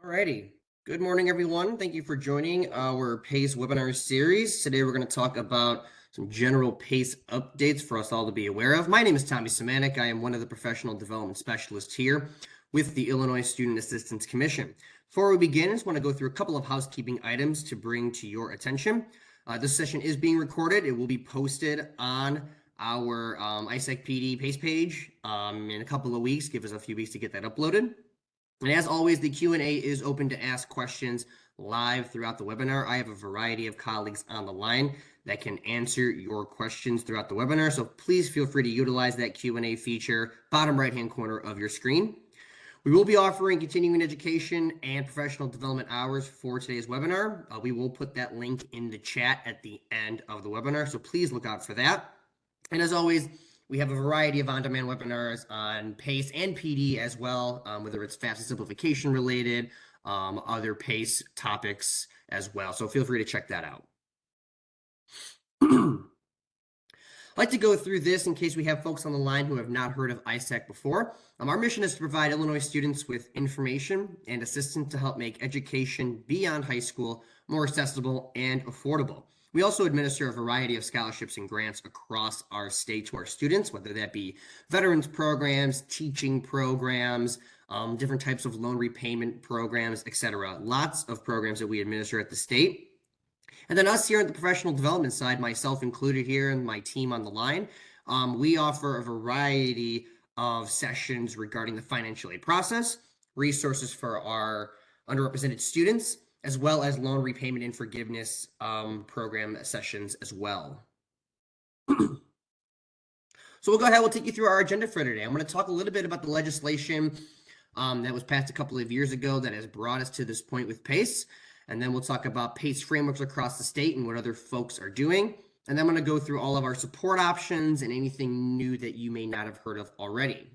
Alrighty. Good morning, everyone. Thank you for joining our PaCE webinar series. Today, we're going to talk about some general PaCE updates for us all to be aware of. My name is Tommy Semanek. I am one of the professional development specialists here with the Illinois Student Assistance Commission. Before we begin, I just want to go through a couple of housekeeping items to bring to your attention. This session is being recorded. It will be posted on our ISAC PD PaCE page in a couple of weeks. Give us a few weeks to get that uploaded. And as always, the Q&A is open to ask questions live throughout the webinar. I have a variety of colleagues on the line that can answer your questions throughout the webinar, so please feel free to utilize that Q&A feature, bottom right-hand corner of your screen. We will be offering continuing education and professional development hours for today's webinar. We will put that link in the chat at the end of the webinar, so please look out for that. And as always, we have a variety of on-demand webinars on PaCE and PD as well, whether it's FAFSA simplification related, other PaCE topics as well. So feel free to check that out. I'd like to go through this in case we have folks on the line who have not heard of ISAC before. Our mission is to provide Illinois students with information and assistance to help make education beyond high school more accessible and affordable. We also administer a variety of scholarships and grants across our state to our students, whether that be veterans programs, teaching programs, different types of loan repayment programs, etc. Lots of programs that we administer at the state. And then us here at the professional development side, myself included here and my team on the line, we offer a variety of sessions regarding the financial aid process, resources for our underrepresented students, as well as loan repayment and forgiveness program sessions as well. So we'll go ahead, we'll take you through our agenda for today. I'm going to talk a little bit about the legislation that was passed a couple of years ago that has brought us to this point with PaCE. And then we'll talk about PaCE frameworks across the state and what other folks are doing. And then I'm going to go through all of our support options and anything new that you may not have heard of already.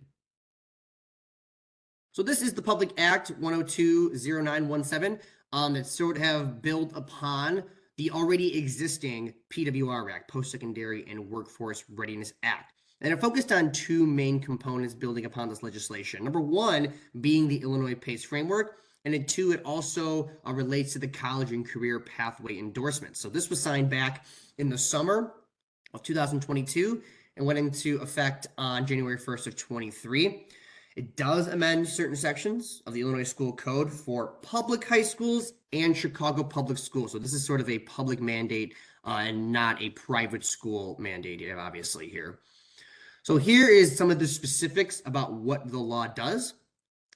So this is the Public Act 1020917 that sort of have built upon the already existing PWR Act, Postsecondary and Workforce Readiness Act. And it focused on two main components building upon this legislation. Number one being the Illinois PaCE framework, and then two, it also relates to the college and career pathway endorsement. So this was signed back in the summer of 2022 and went into effect on January 1st of 23. It does amend certain sections of the Illinois School Code for public high schools and Chicago public schools. So this is sort of a public mandate and not a private school mandate, obviously, here. So here is some of the specifics about what the law does.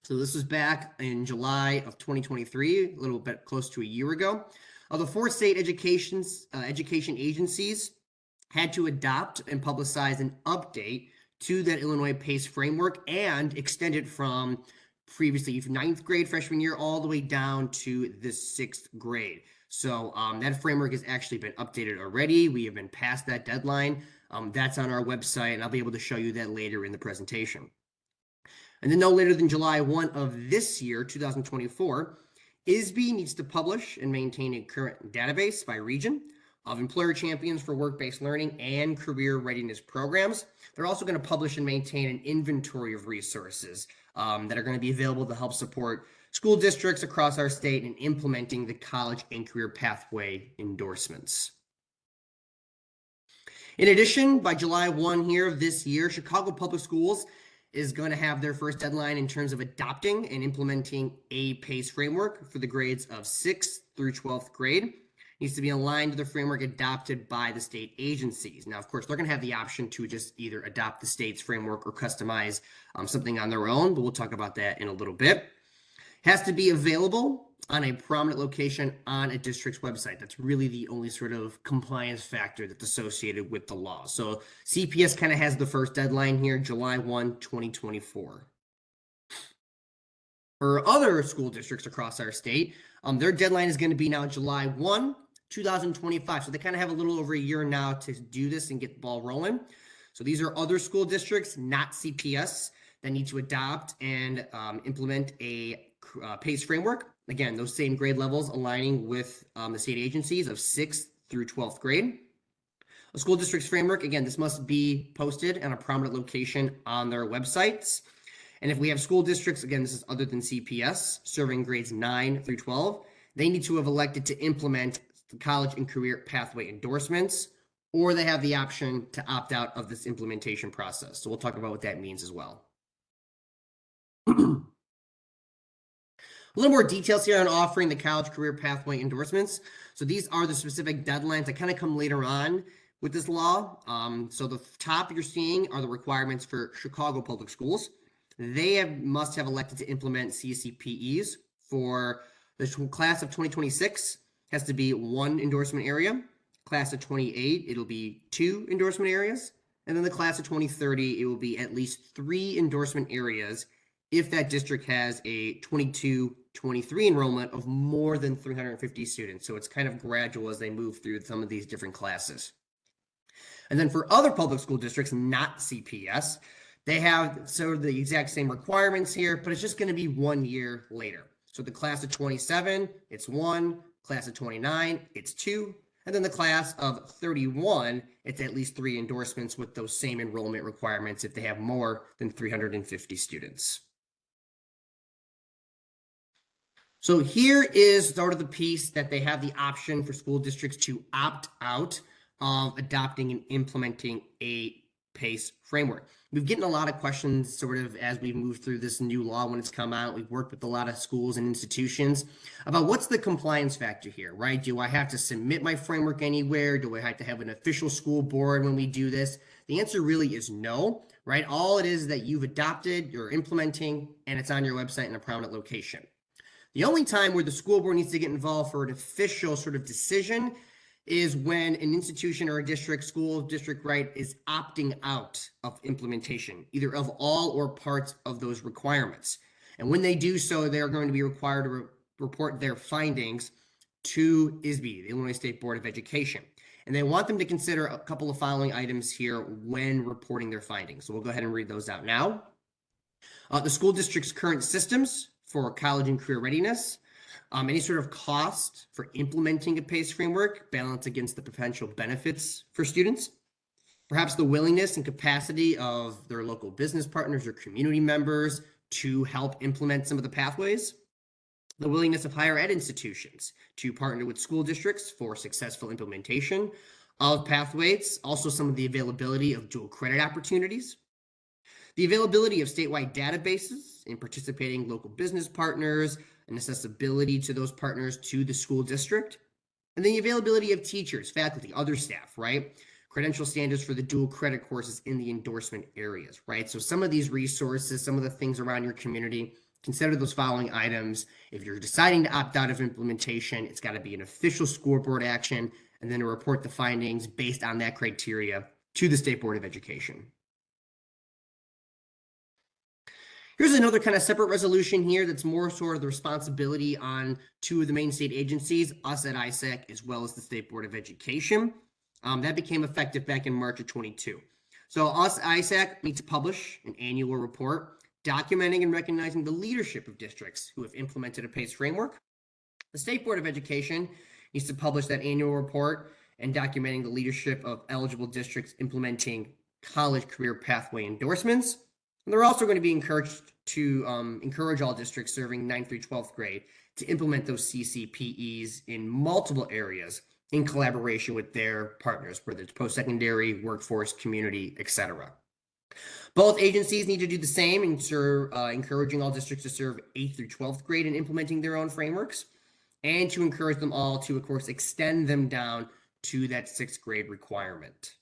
So this was back in July of 2023, a little bit close to a year ago. The four state education agencies had to adopt and publicize an update to that Illinois PaCE framework and extend it from previously 9th grade freshman year all the way down to the 6th grade. So that framework has actually been updated already. We have been past that deadline. That's on our website, and I'll be able to show you that later in the presentation. And then no later than July 1 of this year, 2024, ISB needs to publish and maintain a current database by region of employer champions for work-based learning and career readiness programs. They're also going to publish and maintain an inventory of resources that are going to be available to help support school districts across our state in implementing the college and career pathway endorsements. In addition, by July 1 here of this year, Chicago Public Schools is going to have their first deadline in terms of adopting and implementing a PaCE framework for the grades of 6th through 12th grade. It needs to be aligned to the framework adopted by the state agencies. Now, of course, they're going to have the option to just either adopt the state's framework or customize something on their own, but we'll talk about that in a little bit. Has to be available on a prominent location on a district's website. That's really the only sort of compliance factor that's associated with the law. So CPS kind of has the first deadline here, July 1, 2024. For other school districts across our state, their deadline is going to be now July 1, 2025. So they kind of have a little over a year now to do this and get the ball rolling. So these are other school districts, not CPS, that need to adopt and implement a PaCE framework. Again, those same grade levels aligning with the state agencies of 6th through 12th grade. A school district's framework, again, this must be posted on a prominent location on their websites. And if we have school districts, again, this is other than CPS, serving grades 9 through 12, they need to have elected to implement the college and career pathway endorsements, or they have the option to opt out of this implementation process. So we'll talk about what that means as well. A little more details here on offering the college career pathway endorsements. So these are the specific deadlines that kind of come later on with this law. So the top you're seeing are the requirements for Chicago Public Schools. They must have elected to implement CCPEs for the class of 2026. Has to be 1 endorsement area. Class of 28, it'll be 2 endorsement areas. And then the class of 2030, it will be at least 3 endorsement areas if that district has a 22-23 enrollment of more than 350 students. So it's kind of gradual as they move through some of these different classes. And then for other public school districts, not CPS, they have sort of the exact same requirements here, but it's just going to be 1 year later. So the class of 27, it's 1, class of 29, it's 2, and then the class of 31, it's at least 3 endorsements with those same enrollment requirements if they have more than 350 students. So here is sort of the piece that they have the option for school districts to opt out of adopting and implementing a PaCE framework. We've gotten a lot of questions sort of as we move through this new law when it's come out. We've worked with a lot of schools and institutions about what's the compliance factor here, right? Do I have to submit my framework anywhere? Do I have to have an official school board when we do this? The answer really is no, right? All it is that you've adopted, you're implementing, and it's on your website in a prominent location. The only time where the school board needs to get involved for an official sort of decision is when an institution or a district, school district, right, is opting out of implementation, either of all or parts of those requirements. And when they do so, they're going to be required to report their findings to ISB, the Illinois State Board of Education. And they want them to consider a couple of following items here when reporting their findings. So we'll go ahead and read those out now. The school district's current systems for college and career readiness, any sort of cost for implementing a PaCE framework balanced against the potential benefits for students, perhaps the willingness and capacity of their local business partners or community members to help implement some of the pathways, the willingness of higher ed institutions to partner with school districts for successful implementation of pathways, also some of the availability of dual credit opportunities, the availability of statewide databases in participating local business partners, and accessibility to those partners to the school district, and the availability of teachers, faculty, other staff, right? Credential standards for the dual credit courses in the endorsement areas, right? So some of these resources, some of the things around your community, consider those following items. If you're deciding to opt out of implementation, it's got to be an official school board action, and then to report the findings based on that criteria to the State Board of Education. Here's another kind of separate resolution here that's more sort of the responsibility on 2 of the main state agencies, us at ISAC, as well as the State Board of Education. That became effective back in March of 22. So us, ISAC, need to publish an annual report documenting and recognizing the leadership of districts who have implemented a PaCE framework. The State Board of Education needs to publish that annual report and documenting the leadership of eligible districts implementing college career pathway endorsements. And they're also going to be encouraged to encourage all districts serving 9th through 12th grade to implement those CCPEs in multiple areas in collaboration with their partners, whether it's post-secondary, workforce, community, etc. Both agencies need to do the same and encouraging all districts to serve 8th through 12th grade in implementing their own frameworks, and to encourage them all to, of course, extend them down to that 6th grade requirement.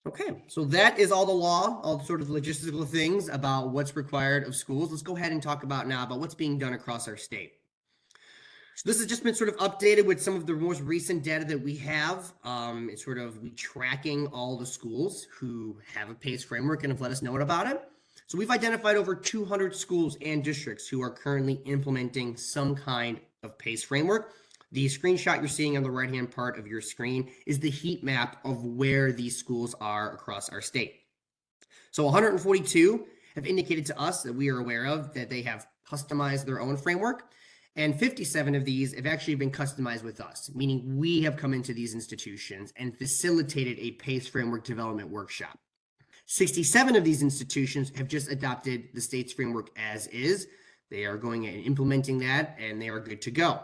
Okay, so that is all the law, all the sort of logistical things about what's required of schools. Let's go ahead and talk about now about what's being done across our state. So this has just been sort of updated with some of the most recent data that we have. It's sort of tracking all the schools who have a PaCE framework and have let us know about it. So we've identified over 200 schools and districts who are currently implementing some kind of PaCE framework. The screenshot you're seeing on the right-hand part of your screen is the heat map of where these schools are across our state. So 142 have indicated to us that we are aware of that they have customized their own framework, and 57 of these have actually been customized with us, meaning we have come into these institutions and facilitated a PaCE framework development workshop. 67 of these institutions have just adopted the state's framework as is. They are going and implementing that, and they are good to go.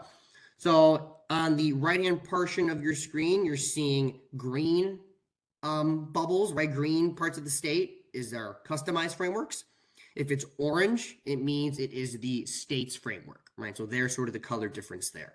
So on the right-hand portion of your screen, you're seeing green bubbles, right? Green parts of the state is our customized frameworks. If it's orange, it means it is the state's framework, right? So there's sort of the color difference there.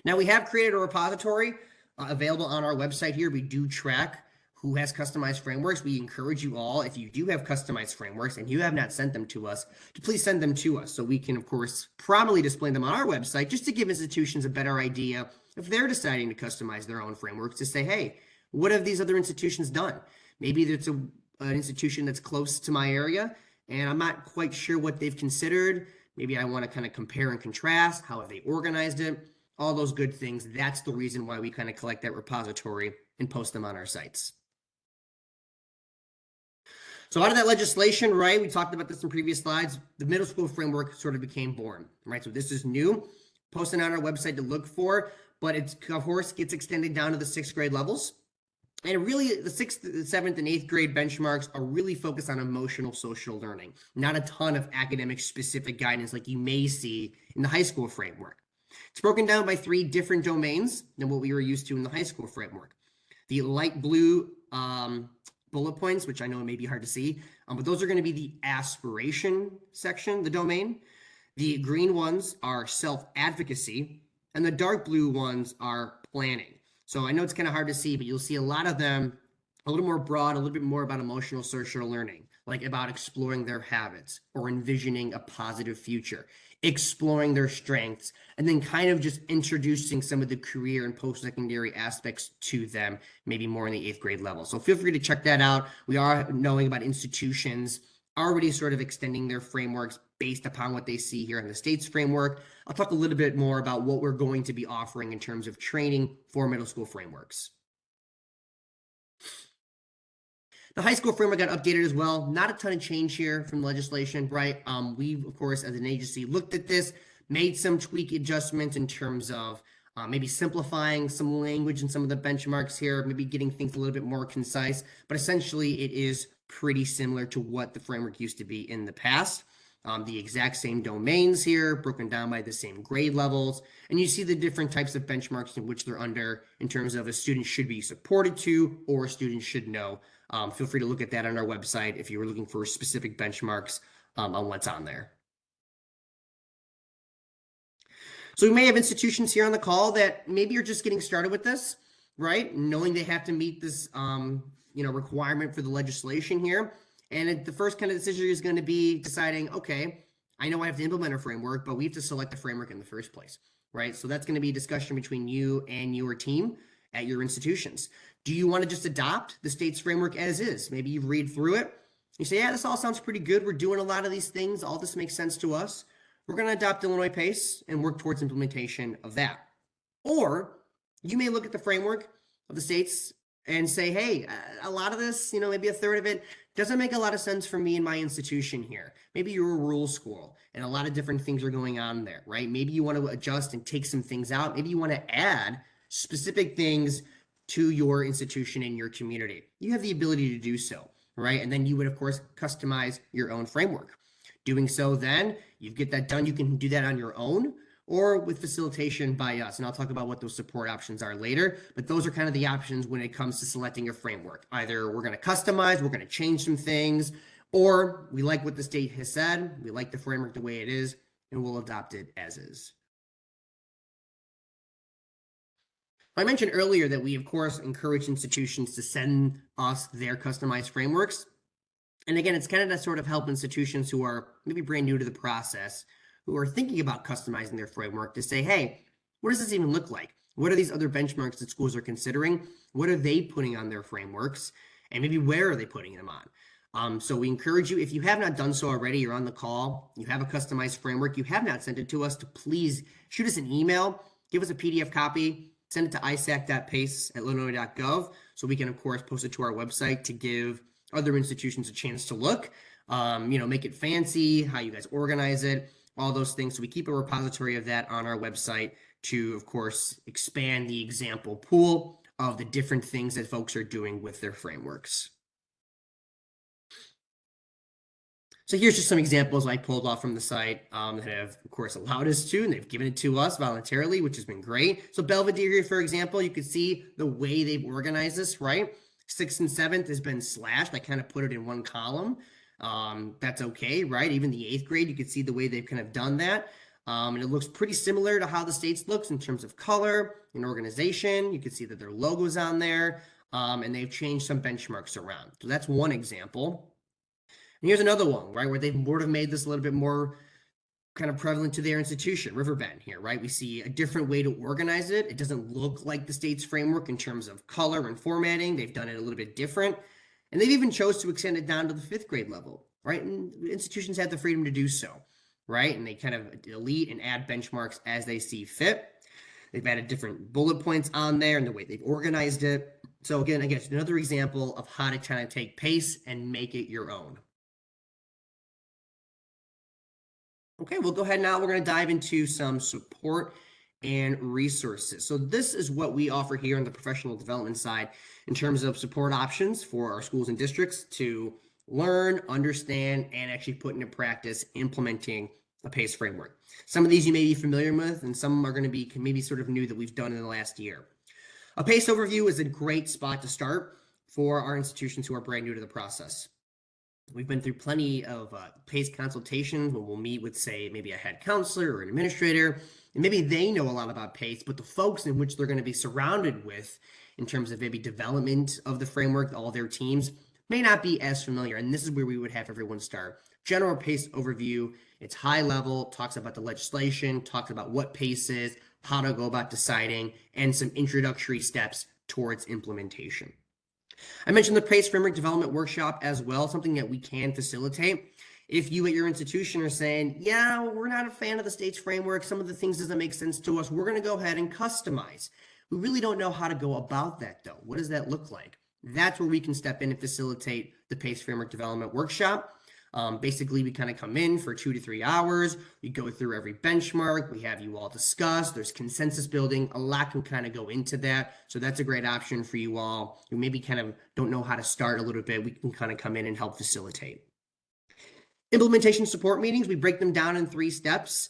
Now we have created a repository available on our website here. We do track who has customized frameworks. We encourage you all, if you do have customized frameworks and you have not sent them to us, to please send them to us so we can, of course, prominently display them on our website just to give institutions a better idea if they're deciding to customize their own frameworks to say, hey, what have these other institutions done? Maybe it's an institution that's close to my area and I'm not quite sure what they've considered. Maybe I want to kind of compare and contrast. How have they organized it? All those good things. That's the reason why we kind of collect that repository and post them on our sites. So out of that legislation, right, we talked about this in previous slides, the middle school framework sort of became born, right? So this is new, posted on our website to look for, but it's, of course, gets extended down to the 6th grade levels. And really, the 6th, the 7th, and 8th grade benchmarks are really focused on emotional social learning, not a ton of academic specific guidance like you may see in the high school framework. It's broken down by 3 different domains than what we were used to in the high school framework. The light blue bullet points, which I know may be hard to see, but those are going to be the aspiration section, the domain. The green ones are self-advocacy, and the dark blue ones are planning. So I know it's kind of hard to see, but you'll see a lot of them a little more broad, a little bit more about emotional social learning, like about exploring their habits or envisioning a positive future, exploring their strengths, and then kind of just introducing some of the career and post-secondary aspects to them, maybe more in the 8th grade level. So feel free to check that out. We are knowing about institutions already sort of extending their frameworks based upon what they see here in the state's framework. I'll talk a little bit more about what we're going to be offering in terms of training for middle school frameworks. The high school framework got updated as well. Not a ton of change here from legislation, right? We've, of course, as an agency, looked at this, made some tweak adjustments in terms of maybe simplifying some language and some of the benchmarks here, maybe getting things a little bit more concise. But essentially, it is pretty similar to what the framework used to be in the past. The exact same domains here, broken down by the same grade levels. And you see the different types of benchmarks in which they're under in terms of a student should be supported to or a student should know. Feel free to look at that on our website if you were looking for specific benchmarks on what's on there. So we may have institutions here on the call that maybe are just getting started with this, right? Knowing they have to meet this requirement for the legislation here. And the first kind of decision is going to be deciding, okay, I know I have to implement a framework, but we have to select the framework in the first place, right? So that's going to be a discussion between you and your team at your institutions. Do you want to just adopt the state's framework as is? Maybe you read through it. You say, yeah, this all sounds pretty good. We're doing a lot of these things. All this makes sense to us. We're going to adopt Illinois PaCE and work towards implementation of that. Or you may look at the framework of the states and say, hey, a lot of this, maybe a third of it doesn't make a lot of sense for me in my institution here. Maybe you're a rural school and a lot of different things are going on there, right? Maybe you want to adjust and take some things out. Maybe you want to add specific things to your institution and your community. You have the ability to do so, right? And then you would, of course, customize your own framework. Doing so, then you get that done. You can do that on your own or with facilitation by us. And I'll talk about what those support options are later, but those are kind of the options when it comes to selecting a framework. Either we're going to customize, we're going to change some things, or we like what the state has said, we like the framework the way it is, and we'll adopt it as is. I mentioned earlier that we, of course, encourage institutions to send us their customized frameworks. And again, it's kind of to sort of help institutions who are maybe brand new to the process, who are thinking about customizing their framework to say, hey, what does this even look like? What are these other benchmarks that schools are considering? What are they putting on their frameworks? And maybe where are they putting them on? So we encourage you, if you have not done so already, you're on the call, you have a customized framework, you have not sent it to us, to please shoot us an email, give us a PDF copy, send it to isac.pace@illinois.gov so we can, of course, post it to our website to give other institutions a chance to look, make it fancy, how you guys organize it, all those things. So we keep a repository of that on our website to, of course, expand the example pool of the different things that folks are doing with their frameworks. So here's just some examples I pulled off from the site that have, of course, allowed us to, and they've given it to us voluntarily, which has been great. So Belvedere, for example, you can see the way they've organized this, right? 6th and 7th has been slashed. I kind of put it in one column. That's okay, right? Even the 8th grade, you can see the way they've kind of done that. And it looks pretty similar to how the states looks in terms of color and organization. You can see that their logo's on there, and they've changed some benchmarks around. So that's one example. And here's another one, right, where they would have made this a little bit more kind of prevalent to their institution, Riverbend here, right? We see a different way to organize it. It doesn't look like the state's framework in terms of color and formatting. They've done it a little bit different. And they've even chose to extend it down to the 5th grade level, right? And institutions have the freedom to do so, right? And they kind of delete and add benchmarks as they see fit. They've added different bullet points on there and the way they've organized it. So again, I guess another example of how to kind of take PaCE and make it your own. Okay, we'll go ahead now. We're going to dive into some support and resources. So this is what we offer here on the professional development side in terms of support options for our schools and districts to learn, understand, and actually put into practice implementing a PaCE framework. Some of these you may be familiar with, and some are going to be maybe sort of new that we've done in the last year. A PaCE overview is a great spot to start for our institutions who are brand new to the process. We've been through plenty of PaCE consultations when we'll meet with, say, maybe a head counselor or an administrator, and maybe they know a lot about PaCE, but the folks in which they're going to be surrounded with in terms of maybe development of the framework, all their teams, may not be as familiar. And this is where we would have everyone start. General PaCE overview, it's high level, talks about the legislation, talks about what PaCE is, how to go about deciding, and some introductory steps towards implementation. I mentioned the PaCE Framework Development Workshop as well, something that we can facilitate. If you at your institution are saying, yeah, we're not a fan of the state's framework, some of the things doesn't make sense to us, we're going to go ahead and customize. We really don't know how to go about that, though. What does that look like? That's where we can step in and facilitate the PaCE Framework Development Workshop. Basically, we kind of come in for 2 to 3 hours. We go through every benchmark. We have you all discuss. There's consensus building. A lot can kind of go into that. So that's a great option for you all who maybe kind of don't know how to start a little bit. We can kind of come in and help facilitate. Implementation support meetings, we break them down in 3 steps.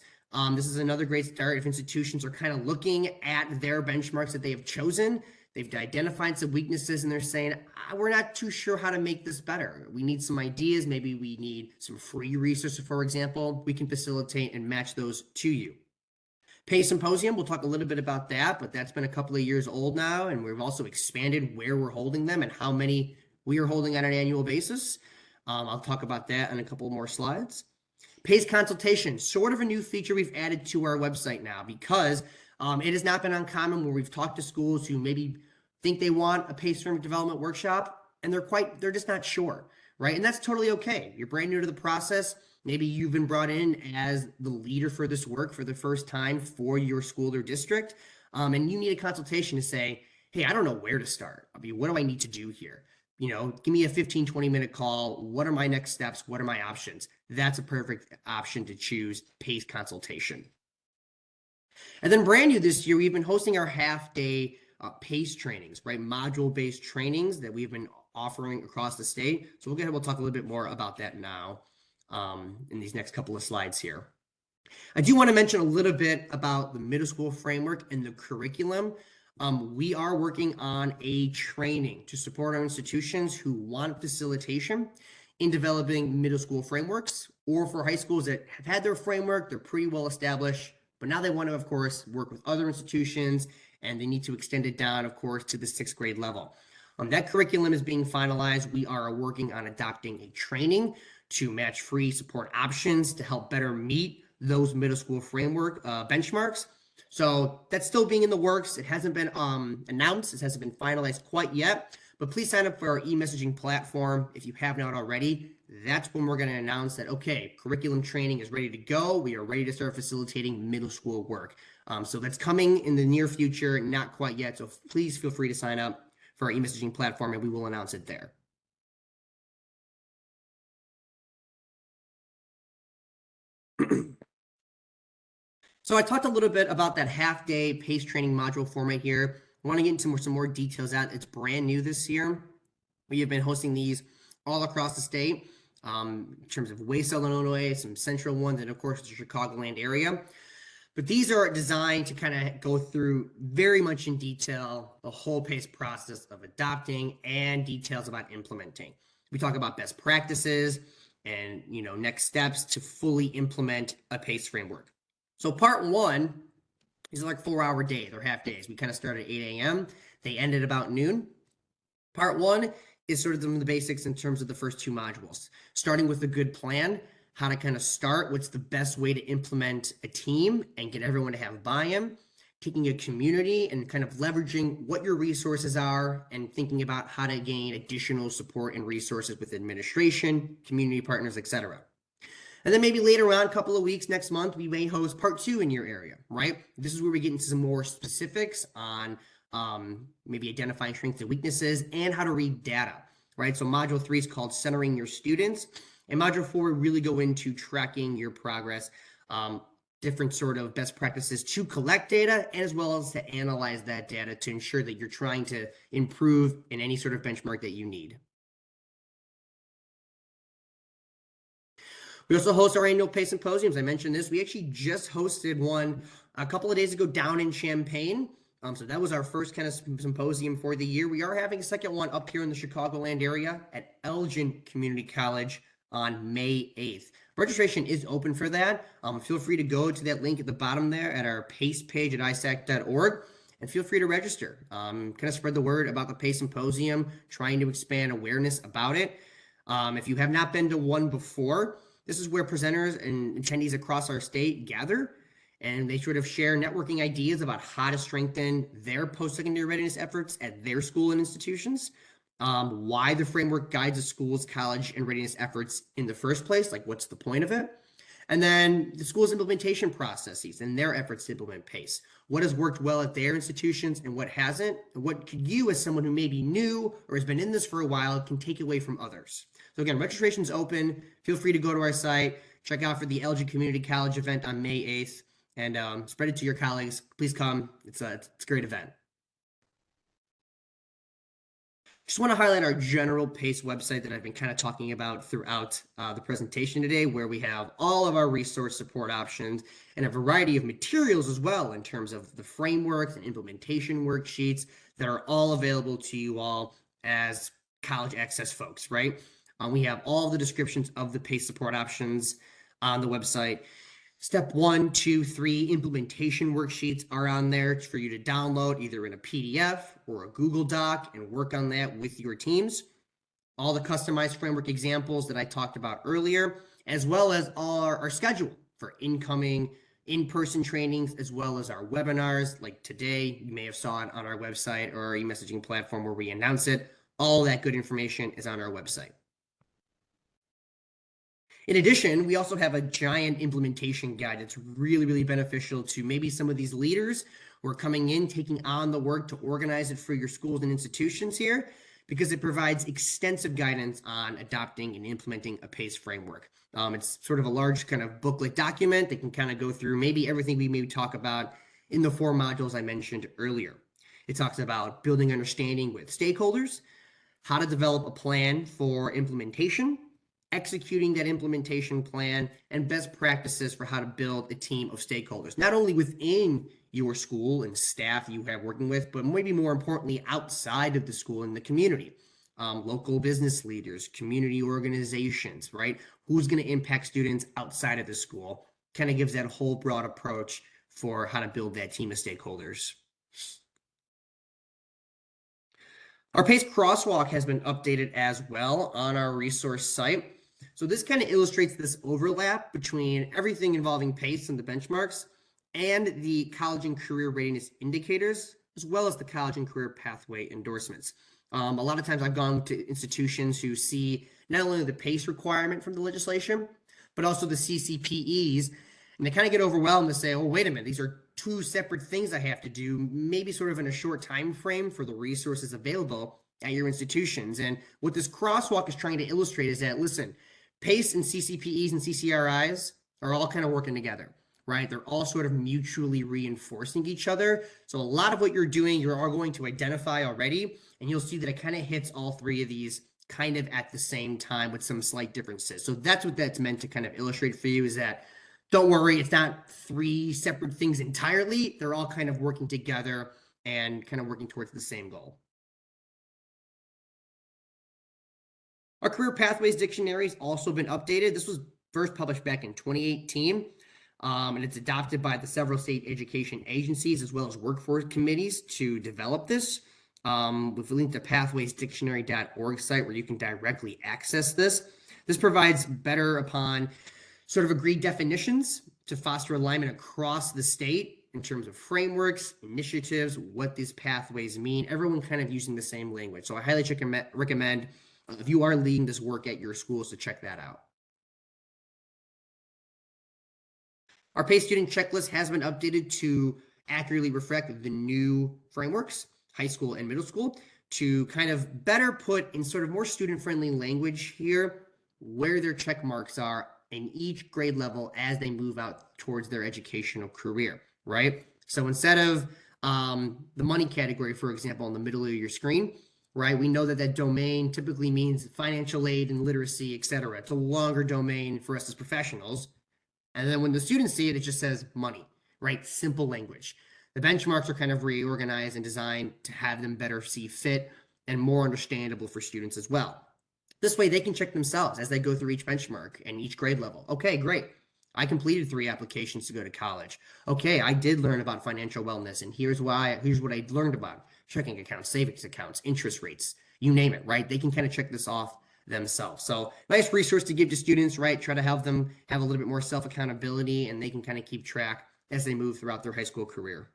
This is another great start if institutions are kind of looking at their benchmarks that they have chosen. They've identified some weaknesses and they're saying, we're not too sure how to make this better. We need some ideas. Maybe we need some free resources, for example. We can facilitate and match those to you. PaCE Symposium, we'll talk a little bit about that, but that's been a couple of years old now, and we've also expanded where we're holding them and how many we are holding on an annual basis. I'll talk about that in a couple more slides. PaCE consultation, sort of a new feature we've added to our website now because it has not been uncommon where we've talked to schools who maybe think they want a PaCE framework development workshop and they're just not sure, right? And that's totally okay. You're brand new to the process. Maybe you've been brought in as the leader for this work for the first time for your school or district. And you need a consultation to say, hey, I don't know where to start. I mean, what do I need to do here? Give me a 15, 20-minute call. What are my next steps? What are my options? That's a perfect option to choose PaCE consultation. And then brand new this year, we've been hosting our half-day PaCE trainings, right? Module-based trainings that we've been offering across the state. So we'll talk a little bit more about that now in these next couple of slides here. I do want to mention a little bit about the middle school framework and the curriculum. We are working on a training to support our institutions who want facilitation in developing middle school frameworks, or for high schools that have had their framework, they're pretty well established, but now they want to, of course, work with other institutions, and they need to extend it down, of course, to the 6th grade level. That curriculum is being finalized. We are working on adopting a training to match free support options to help better meet those middle school framework benchmarks. So that's still being in the works. It hasn't been announced. It hasn't been finalized quite yet, but please sign up for our e-messaging platform if you have not already. That's when we're going to announce that, okay, curriculum training is ready to go. We are ready to start facilitating middle school work. So that's coming in the near future, not quite yet. So please feel free to sign up for our e-messaging platform and we will announce it there. So I talked a little bit about that half-day PaCE training module format here. I want to get into some more details. It's brand new this year. We have been hosting these all across the state. in terms of Wayside, Illinois, some central ones, and of course the Chicagoland area. But these are designed to kind of go through very much in detail the whole PaCE process of adopting and details about implementing. We talk about best practices and next steps to fully implement a PaCE framework. So part one, these are like 4-hour days or half days. We kind of start at 8 a.m. They end at about noon. Part one is sort of the basics in terms of the first 2 modules, starting with a good plan, how to kind of start, what's the best way to implement a team and get everyone to have buy-in, taking a community and kind of leveraging what your resources are and thinking about how to gain additional support and resources with administration, community partners, etc. And then maybe later on, a couple of weeks, next month, we may host part 2 in your area, right? This is where we get into some more specifics on maybe identifying strengths and weaknesses and how to read data, right? So module 3 is called Centering Your Students. And module 4 really go into tracking your progress, different sort of best practices to collect data, as well as to analyze that data to ensure that you're trying to improve in any sort of benchmark that you need. We also host our annual PaCE symposiums. I mentioned this. We actually just hosted one a couple of days ago down in Champaign. So that was our first kind of symposium for the year. We are having a second one up here in the Chicagoland area at Elgin Community College on May 8th. Registration is open for that. Feel free to go to that link at the bottom there at our PaCE page at isac.org and feel free to register. Kind of spread the word about the PaCE symposium, trying to expand awareness about it. If you have not been to one before, this is where presenters and attendees across our state gather, and they sort of share networking ideas about how to strengthen their post-secondary readiness efforts at their school and institutions, why the framework guides a school's college and readiness efforts in the first place, like what's the point of it, and then the school's implementation processes and their efforts to implement PaCE. What has worked well at their institutions and what hasn't, and what could you, as someone who may be new or has been in this for a while, can take away from others. So again, registration is open. Feel free to go to our site, check out for the LG Community College event on May 8th, and spread it to your colleagues. Please come. It's a great event. Just want to highlight our general PaCE website that I've been kind of talking about throughout the presentation today, where we have all of our resource support options and a variety of materials as well in terms of the frameworks and implementation worksheets that are all available to you all as college access folks, right? We have all the descriptions of the PaCE support options on the website. Step 1, 2, 3 implementation worksheets are on there for you to download either in a PDF or a Google Doc and work on that with your teams. All the customized framework examples that I talked about earlier, as well as our schedule for incoming in-person trainings, as well as our webinars like today. You may have saw it on our website or our e-messaging platform where we announce it. All that good information is on our website. In addition, we also have a giant implementation guide that's really, really beneficial to maybe some of these leaders who are coming in, taking on the work to organize it for your schools and institutions here, because it provides extensive guidance on adopting and implementing a PaCE framework. It's sort of a large kind of booklet document that can kind of go through maybe everything we maybe talk about in the 4 modules I mentioned earlier. It talks about building understanding with stakeholders, how to develop a plan for implementation, executing that implementation plan, and best practices for how to build a team of stakeholders, not only within your school and staff you have working with, but maybe more importantly, outside of the school and the community. Local business leaders, community organizations, right? Who's going to impact students outside of the school? Kind of gives that whole broad approach for how to build that team of stakeholders. Our PaCE crosswalk has been updated as well on our resource site. So this kind of illustrates this overlap between everything involving PaCE and the benchmarks and the college and career readiness indicators, as well as the college and career pathway endorsements. A lot of times I've gone to institutions who see not only the PaCE requirement from the legislation, but also the CCPEs, and they kind of get overwhelmed to say, oh, wait a minute, these are 2 separate things I have to do, maybe sort of in a short time frame for the resources available at your institutions. And what this crosswalk is trying to illustrate is that, listen, PaCE and CCPEs and CCRIs are all kind of working together, right? They're all sort of mutually reinforcing each other. So a lot of what you're doing, you're all going to identify already, and you'll see that it kind of hits all 3 of these kind of at the same time with some slight differences. So that's what that's meant to kind of illustrate for you, is that don't worry, it's not three separate things entirely. They're all kind of working together and kind of working towards the same goal. Our Career Pathways Dictionary has also been updated. This was first published back in 2018, and it's adopted by the several state education agencies as well as workforce committees to develop this. We've linked to pathwaysdictionary.org site where you can directly access this. This provides better upon sort of agreed definitions to foster alignment across the state in terms of frameworks, initiatives, what these pathways mean, everyone kind of using the same language. So I highly recommend if you are leading this work at your schools to check that out. Our PaCE student checklist has been updated to accurately reflect the new frameworks, high school and middle school, to kind of better put in sort of more student-friendly language here where their check marks are in each grade level as they move out towards their educational career, right? So instead of the money category, for example, in the middle of your screen, right? We know that that domain typically means financial aid and literacy, et cetera. It's a longer domain for us as professionals. And then when the students see it, it just says money, right? Simple language. The benchmarks are kind of reorganized and designed to have them better see fit and more understandable for students as well. This way they can check themselves as they go through each benchmark and each grade level. Okay, great. I completed 3 applications to go to college. Okay, I did learn about financial wellness, and here's what I learned about checking accounts, savings accounts, interest rates, you name it, right? They can kind of check this off themselves. So nice resource to give to students, right? Try to help them have a little bit more self-accountability, and they can kind of keep track as they move throughout their high school career.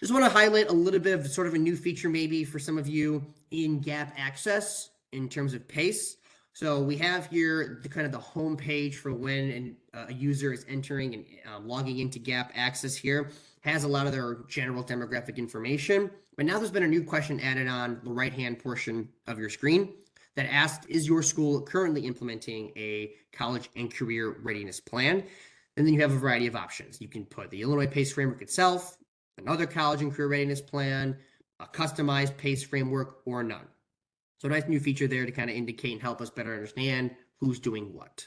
Just want to highlight a little bit of sort of a new feature maybe for some of you in Gap Access in terms of PaCE. So we have here the kind of the home page for when a user is entering and logging into Gap Access here. Has a lot of their general demographic information, but now there's been a new question added on the right-hand portion of your screen that asks, is your school currently implementing a college and career readiness plan? And then you have a variety of options. You can put the Illinois PaCE framework itself, another college and career readiness plan, a customized PaCE framework, or none. So a nice new feature there to kind of indicate and help us better understand who's doing what.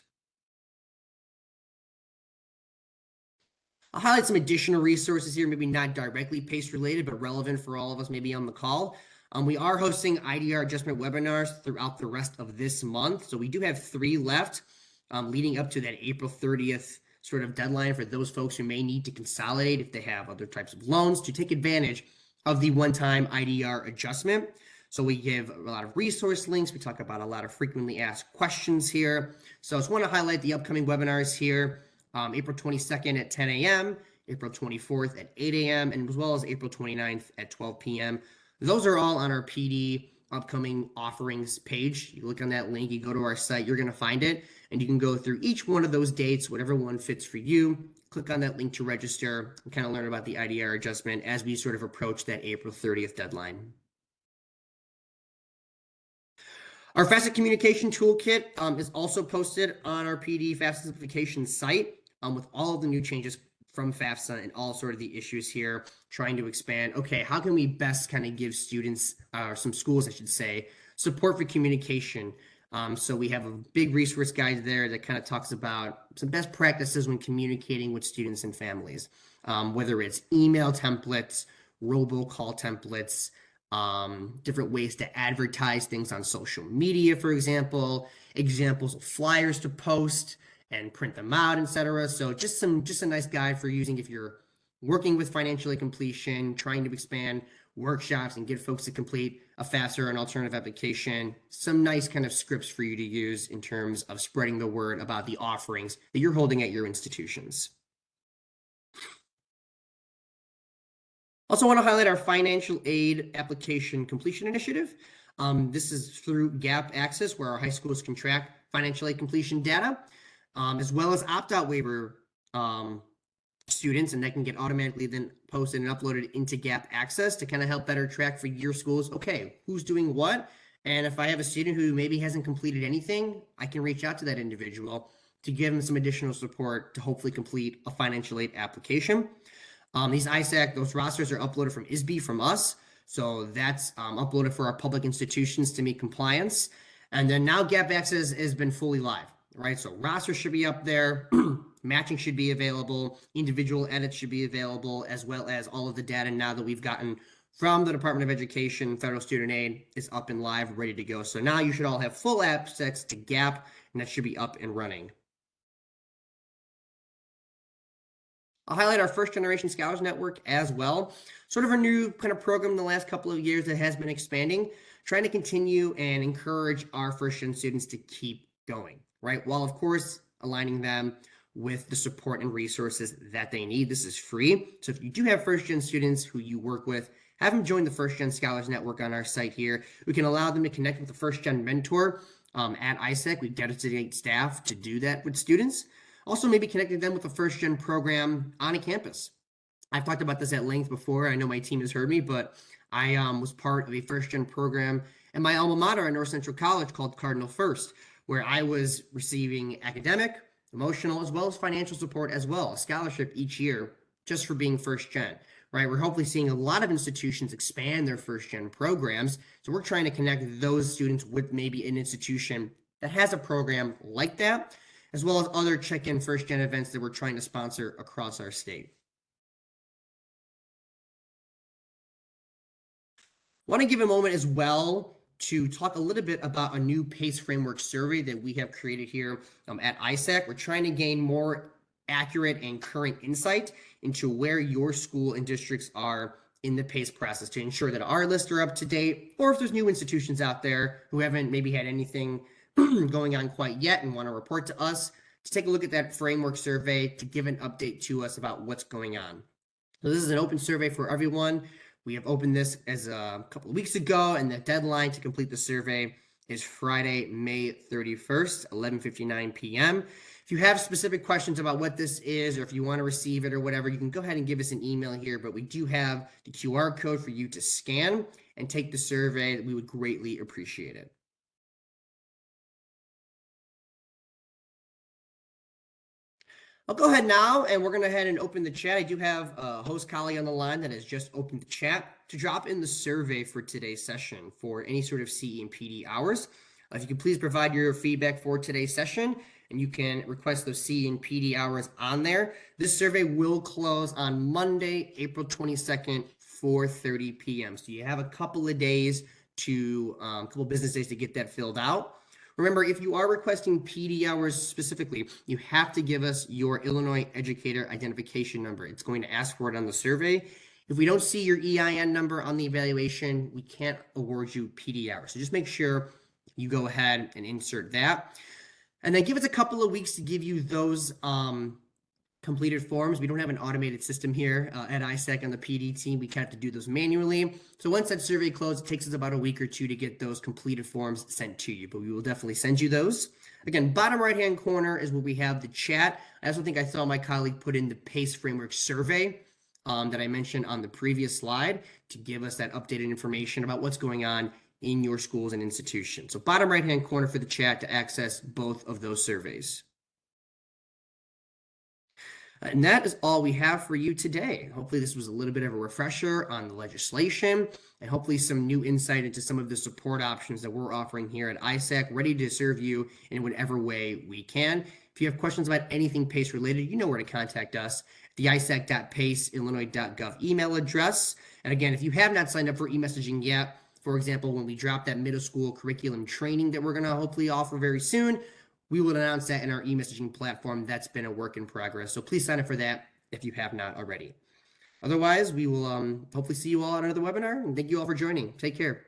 I'll highlight some additional resources here, maybe not directly PaCE related, but relevant for all of us maybe on the call. We are hosting IDR adjustment webinars throughout the rest of this month. So we do have 3 left leading up to that April 30th sort of deadline for those folks who may need to consolidate if they have other types of loans to take advantage of the one-time IDR adjustment. So we give a lot of resource links. We talk about a lot of frequently asked questions here. So I just want to highlight the upcoming webinars here. April 22nd at 10 a.m., April 24th at 8 a.m., and as well as April 29th at 12 p.m. Those are all on our PD upcoming offerings page. You look on that link, you go to our site, you're going to find it, and you can go through each one of those dates, whatever one fits for you. Click on that link to register and kind of learn about the IDR adjustment as we sort of approach that April 30th deadline. Our FAFSA communication toolkit is also posted on our PD FAFSA simplification site with all of the new changes from FAFSA and all sort of the issues here, trying to expand, okay, how can we best kind of give students, or some schools, I should say, support for communication. So we have a big resource guide there that kind of talks about some best practices when communicating with students and families, whether it's email templates, robocall templates, different ways to advertise things on social media, for example, examples of flyers to post and print them out, etc. So just a nice guide for using if you're working with financial aid completion, trying to expand workshops and get folks to complete a FAFSA or an alternative application. Some nice kind of scripts for you to use in terms of spreading the word about the offerings that you're holding at your institutions. Also want to highlight our financial aid application completion initiative. This is through Gap Access, where our high schools can track financial aid completion data, as well as opt-out waiver students, and that can get automatically then posted and uploaded into Gap Access to kind of help better track for your schools, okay, who's doing what? And if I have a student who maybe hasn't completed anything, I can reach out to that individual to give them some additional support to hopefully complete a financial aid application. These ISAC, those rosters are uploaded from ISB from us, So that's uploaded for our public institutions to meet compliance. And then now Gap Access has been fully live, right? So roster should be up there, matching should be available, individual edits should be available, as well as all of the data now that we've gotten from the Department of Education, Federal Student Aid is up and live, ready to go. So now you should all have full access to Gap, and that should be up and running. I'll highlight our First Generation Scholars Network as well. Sort of a new kind of program in the last couple of years that has been expanding, trying to continue and encourage our first gen students to keep going, right? While, of course, aligning them with the support and resources that they need. This is free. So if you do have first gen students who you work with, have them join the First Gen Scholars Network on our site here. We can allow them to connect with the First Gen mentor at ISAC. We dedicate staff to do that with students. Also, maybe connecting them with a first gen program on a campus. I've talked about this at length before. I know my team has heard me, but I was part of a first gen program at my alma mater at North Central College called Cardinal First, where I was receiving academic, emotional, as well as financial support as well, a scholarship each year just for being first gen, right? We're hopefully seeing a lot of institutions expand their first gen programs. So we're trying to connect those students with maybe an institution that has a program like that, as well as other check-in first-gen events that we're trying to sponsor across our state. I want to give a moment as well to talk a little bit about a new PaCE framework survey that we have created here at ISAC. We're trying to gain more accurate and current insight into where your school and districts are in the PaCE process to ensure that our lists are up to date, or if there's new institutions out there who haven't maybe had anything going on quite yet and want to report to us, to take a look at that framework survey to give an update to us about what's going on. So this is an open survey for everyone. We have opened this as a couple of weeks ago, and the deadline to complete the survey is Friday, May 31st, 11:59 p.m. If you have specific questions about what this is, or if you want to receive it or whatever, you can go ahead and give us an email here, but we do have the QR code for you to scan and take the survey. We would greatly appreciate it. I'll go ahead now, and we're going to head and open the chat. I do have a host colleague on the line that has just opened the chat to drop in the survey for today's session for any sort of CE and PD hours. If you could please provide your feedback for today's session, and you can request those CE and PD hours on there. This survey will close on Monday, April 22nd, 4:30 p.m. So you have a couple of days to, a couple business days to get that filled out. Remember, if you are requesting PD hours specifically, you have to give us your Illinois Educator Identification Number. It's going to ask for it on the survey. If we don't see your EIN number on the evaluation, we can't award you PD hours. So just make sure you go ahead and insert that. And then give us a couple of weeks to give you those completed forms. We don't have an automated system here at ISAC on the PD team. We have to do those manually. So once that survey closes, it takes us about a week or two to get those completed forms sent to you, but we will definitely send you those. Again, bottom right-hand corner is where we have the chat. I also think I saw my colleague put in the PaCE framework survey that I mentioned on the previous slide to give us that updated information about what's going on in your schools and institutions. So bottom right-hand corner for the chat to access both of those surveys. And that is all we have for you today. Hopefully this was a little bit of a refresher on the legislation and hopefully some new insight into some of the support options that we're offering here at ISAC, ready to serve you in whatever way we can. If you have questions about anything PaCE related, you know where to contact us, the isac.paceillinois.gov email address. And again, if you have not signed up for e-messaging yet, for example, when we drop that middle school curriculum training that we're going to hopefully offer very soon, we will announce that in our e-messaging platform. That's been a work in progress. So please sign up for that if you have not already. Otherwise, we will hopefully see you all on another webinar. And thank you all for joining. Take care.